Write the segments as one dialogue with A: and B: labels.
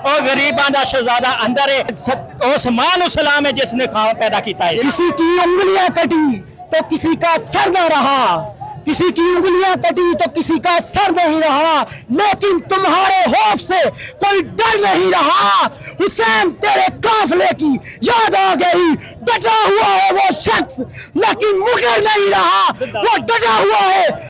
A: और गरीबां दा शहजादा अंदर है। उस्मान सलाम है जिसने पैदा किया है।
B: किसी की उंगलियां कटी तो किसी का सर न रहा, किसी की उंगलियां कटी तो किसी का सर नहीं रहा, लेकिन तुम्हारे खौफ से कोई डर नहीं रहा। हुसैन तेरे काफिले की याद आ गई, डटा हुआ है वो शख्स लेकिन मुकर नहीं रहा, वो डटा हुआ है।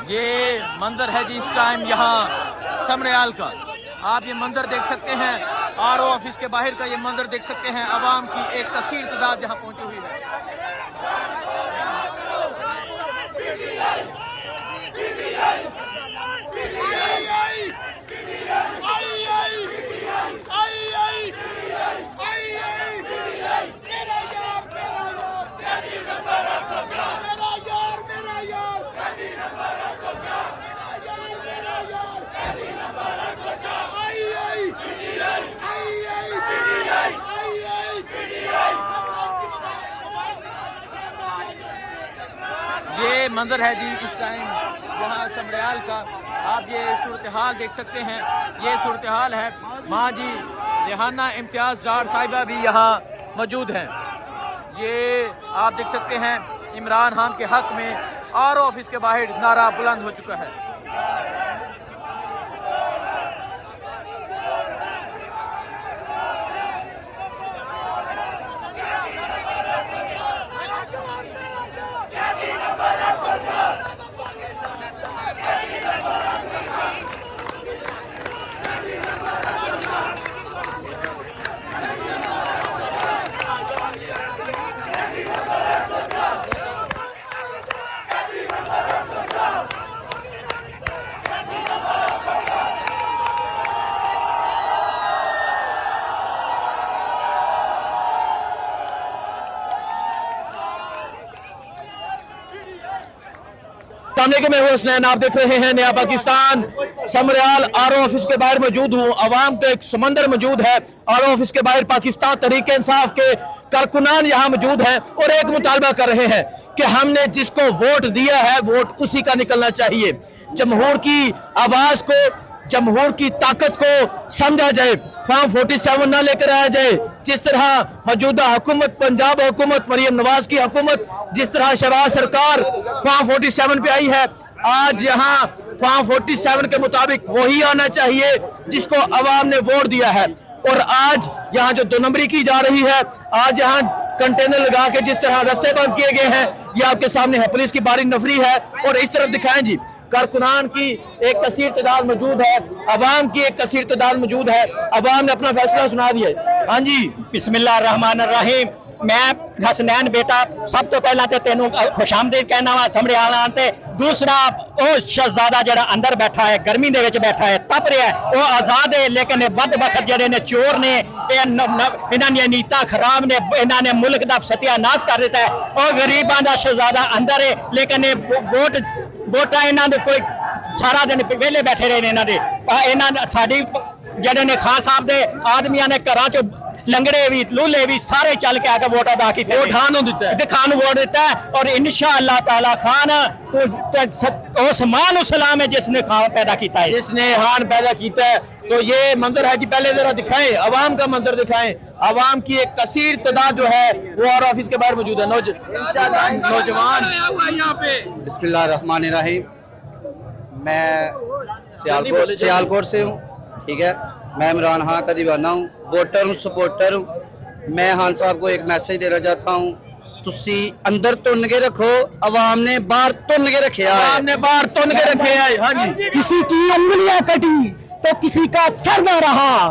C: ये मंजर है जी इस टाइम यहाँ समरियाल का। आप ये मंजर देख सकते हैं, आरओ ऑफिस के बाहर का ये मंजर देख सकते हैं। अवाम की एक कसीर तादाद यहाँ पहुंची हुई है। ये मंजर है जी इस टाइम यहाँ समरियाल का। आप ये सूरत हाल देख सकते हैं, ये सूरत हाल है। माँ जी रेहाना इम्तियाज़ डार साहिबा भी यहाँ मौजूद हैं। ये आप देख सकते हैं इमरान खान के हक में आरओ ऑफिस के बाहर नारा बुलंद हो चुका है।
A: मैं हुसैन, आप देख रहे हैं नया पाकिस्तान। समरियाल आरओ ऑफिस के बाहर मौजूद हूँ। अवाम तो एक समंदर मौजूद है। आरओ ऑफिस के बाहर पाकिस्तान तहरीक इंसाफ के कारकुनान यहाँ मौजूद हैं और एक मुतालबा कर रहे हैं कि हमने जिसको वोट दिया है वोट उसी का निकलना चाहिए। जमहूर की आवाज को, जमहूर की ताकत को समझा जाए। फॉर्म 47 ना लेकर आया जाए। जिस तरह मौजूदा हुकूमत, पंजाब हुकूमत, मरियम नवाज की हुकूमत, जिस तरह शहबाज सरकार फॉर्म 47 पे आई है, आज यहाँ फॉर्म 47 के मुताबिक वही आना चाहिए जिसको अवाम ने वोट दिया है। और आज यहाँ जो 2 नंबरी की जा रही है, आज यहाँ कंटेनर लगा के जिस तरह रास्ते बंद किए गए हैं, ये आपके सामने है। पुलिस की बारी नफरी है और इस तरफ दिखाएं जी, कारकुनान की एक कसीर तादाद मौजूद है, अवाम की एक कसीर तादाद मौजूद है। अवाम ने अपना फैसला सुना दिया। हाँ जी,
D: बिस्मिल्लाह रहमान रहीम। मैं हसनैन बेटा सब तो पहला तो तेनों खुशामदीद कहना वा समरियाल आते। दूसरा वो शहजादा जरा अंदर बैठा है, गर्मी दे विच बैठा है, तप रहा है, वो आजाद है, लेकिन बदबख्त जड़े ने चोर ने इन्होंने नीता खराब ने इन्होंने मुल्क का सत्यानाश कर दिता है। और गरीबां दा शहजादा अंदर है, लेकिन वोटा इन्होंने कोई सारा दिन वेले बैठे रहे। इन्होंने साड़ी जड़े ने खान साहब के आदमियों ने घर च लंगड़े भी लूले भी सारे चल के आकर वोट अदा किए, खान वोट दिता है। और इंशाअल्लाह ताला खान उस्मान सलाम है जिसने खान पैदा किया है,
A: जिसने खान पैदा किया है। तो ये मंजर है जी, पहले जरा दिखाएं, अवाम का मंजर दिखाएं। अवाम की एक कसीर तादाद जो है वो आरओ ऑफिस के बाहर मौजूद है। नौजवान यहाँ पे।
E: बिस्मिल्लाहिर्रहमानिर्रहीम। मैं सियालकोट से हूँ, ठीक है। मैं इमरान खान का दीवाना हूँ, वोटर हूँ, सपोर्टर हूँ। मैं खान साहब को एक मैसेज देना चाहता हूँ, तुसी अंदर तुन के रखो, अवाम ने बाहर तुन के रखे है,
A: बाहर तुन के रखे है। हाँ जी,
B: किसी की उंगलियां कटी तो किसी का सर न रहा,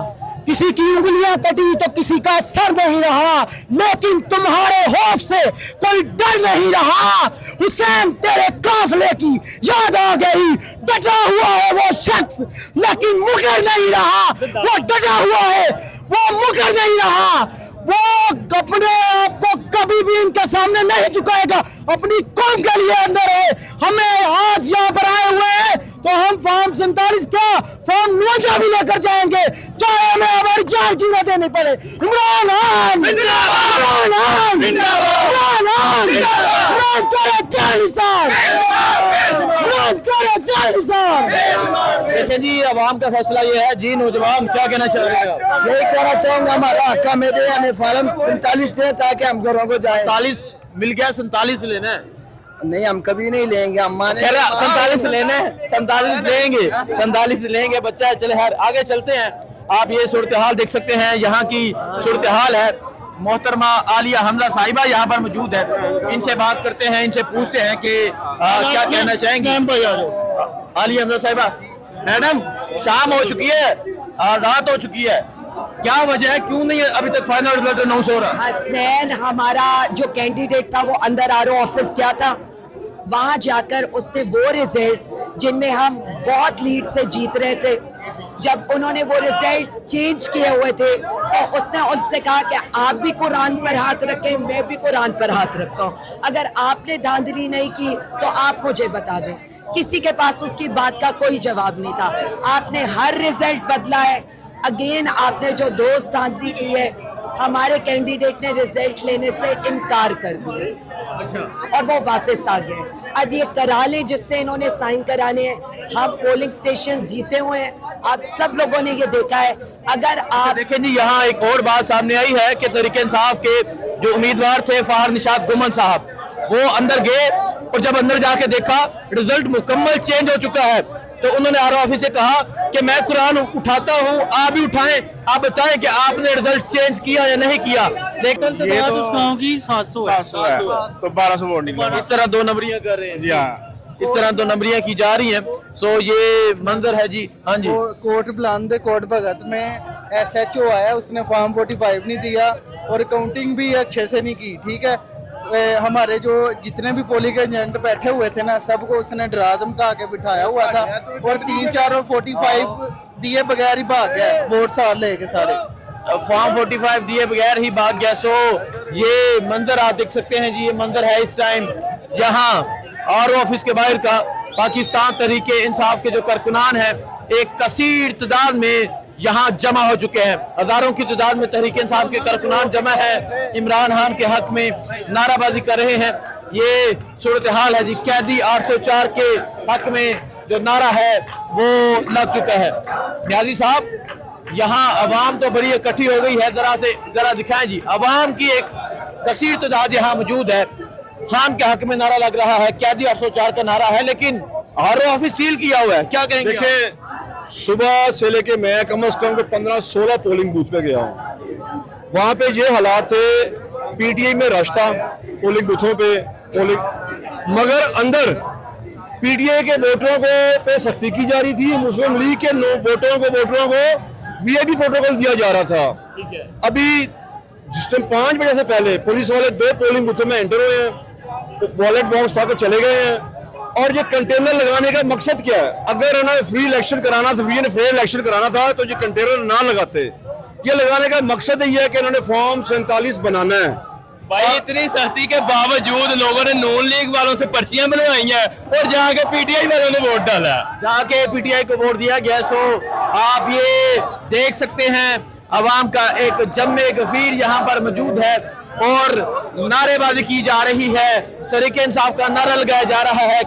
B: किसी की उंगलियां कटी तो किसी का सर नहीं रहा, लेकिन तुम्हारे खौफ से कोई डर नहीं रहा। हुसैन तेरे काफिले की याद आ गई, डटा हुआ है वो शख्स लेकिन मुकर नहीं रहा, वो डटा हुआ है, वो मुकर नहीं रहा, वो अपने आप को कभी भी इनके सामने नहीं झुकाएगा, अपनी कौम के लिए अंदर है। हमें आज यहाँ पर आए हुए हैं तो हम फॉर्म 47 का फॉर्म 49 भी लेकर जाएंगे, चाहे हमें हमारी जान जीना देनी पड़े। इमरान खान जिंदाबाद, इमरान खान जिंदाबाद। रद्द करो जान निसार, रद्द करो जान निसार।
A: देखें जी, अवाम का फैसला ये है। जी नौजवान, क्या कहना चाह रहे हैं?
B: यही कहना चाहूंगा, हमारा हक में दे, हमें फॉर्म 45 दे ताकि हम घरों को जाए।
A: 47 मिल गया, 47 लेना है।
B: नहीं, हम कभी नहीं लेंगे, हम माने
A: 47 लेना है, 47 लेंगे, 47 लेंगे। बच्चा है, चले यार आगे चलते हैं। आप ये सूरत हाल देख सकते हैं, यहाँ की सूरत हाल है। मोहतरमा आलिया हमजा साहिबा यहाँ पर मौजूद है। इनसे बात करते हैं, इनसे पूछते हैं कि क्या कहना चाहेंगे। आलिया हमजा साहिबा, मैडम शाम हो चुकी है और रात हो चुकी है, क्या वजह है, क्यों नहीं अभी तक फाइनल रिजल्ट अनाउंस हो रहा?
F: हसनैन हमारा जो कैंडिडेट था वो अंदर आरओ ऑफिस गया था, वहां जाकर उसने वो रिजल्ट्स जिनमें हम बहुत लीड से जीत रहे थे, जब उन्होंने वो रिजल्ट चेंज किए हुए थे तो उसने उनसे कहा कि आप भी कुरान पर हाथ रखें, मैं भी कुरान पर हाथ रखता हूँ। अगर आपने धांधली नहीं की तो आप मुझे बता दें। किसी के पास उसकी बात का कोई जवाब नहीं था। आपने हर रिजल्ट बदला है। अगेन आपने जो दोस्त धांधली की है, हमारे कैंडिडेट ने रिजल्ट लेने से इनकार कर दिया और वो वापस आ गए। अब ये करा ले जिससे इन्होंने साइन कराने हैं। हम पोलिंग स्टेशन जीते हुए हैं, आप सब लोगों ने ये देखा है। अगर आप
A: देखें जी, यहाँ एक और बात सामने आई है कि तहरीक इंसाफ के जो उम्मीदवार थे फहार निशात गुमन साहब, वो अंदर गए और जब अंदर जाके देखा रिजल्ट मुकम्मल चेंज हो चुका है, तो उन्होंने आरओ ऑफिस से कहा कि मैं कुरान उठाता हूँ, आप भी उठाएं, आप बताएं कि आपने रिजल्ट चेंज किया या नहीं किया।
G: ये तो 700 है तो 1200 वोट निकला।
A: इस तरह दो नंबरियां कर रहे हैं
G: जी हाँ,
A: इस तरह दो नंबरियां की जा रही हैं। सो ये मंजर है जी। हाँ जी,
H: कोट बुलंद कोट भगत में SHO आया, उसने फॉर्म 45 नहीं दिया और काउंटिंग भी अच्छे से नहीं की। ठीक है, हमारे जो जितने भी पोलिंग एजेंट बैठे हुए थे ना, सबको उसने डरा धमका के बिठाया हुआ था और 3, 4 और 45 दिए बगैर ही भाग गया वोट साल लेके सारे।
A: फॉर्म 45 दिए बगैर ही भाग गया। सो ये मंजर आप देख सकते हैं जी, ये मंजर है इस टाइम यहाँ आरओ ऑफिस के बाहर का। पाकिस्तान तहरीक इंसाफ के जो कारकुनान है एक कसीर तादाद में यहाँ जमा हो चुके हैं। हजारों की तादाद में तहरीक इंसाफ के कारकुनान जमा है, इमरान खान के हक में नाराबाजी कर रहे हैं। ये सूरत हाल है जी। कैदी 804 के हक में जो नारा है वो लग चुका है। न्याजी साहब, यहाँ अवाम तो बड़ी इकट्ठी हो गई है, जरा दिखाएं जी। अवाम की एक कसीर तादाद यहाँ मौजूद है। खान के हक में नारा लग रहा है, कैदी 804 का नारा है, लेकिन आरओ ऑफिस सील किया हुआ है। क्या कहेंगे?
I: देखिए, सुबह से लेके मैं कम से कम 15-16 पोलिंग बूथ पे गया हूँ। वहाँ पे ये हालात थे, पीटीआई में रश था पोलिंग बूथों पे मगर अंदर पीटीआई के वोटरों को पे सख्ती की जा रही थी। मुस्लिम लीग के वोटरों को वीआईपी प्रोटोकॉल दिया जा रहा था। अभी जिस टाइम 5 बजे से पहले पुलिस वाले 2 पोलिंग बूथों में एंटर हुए हैं, वॉलेट बॉक्स उठा कर चले गए हैं। और ये कंटेनर लगाने का मकसद क्या है? अगर इन्होंने फ्री इलेक्शन कराना था, फेयर इलेक्शन कराना था तो ये कंटेनर ना लगाते। ये लगाने का मकसद ये है कि इन्होंने फॉर्म 47 बनाना है।
G: भाई इतनी सख्ती के बावजूद लोगों ने नून लीग वालों से पर्चियां बनवाई हैं और जाके पीटीआई वालों ने वोट डाला,
A: जाके पीटीआई को वोट दिया गया। सो आप ये देख सकते हैं अवाम का एक जम्मे गफीर यहाँ पर मौजूद है और नारेबाजी की जा रही है। तहरीक इंसाफ का नारा लगाया जा रहा है।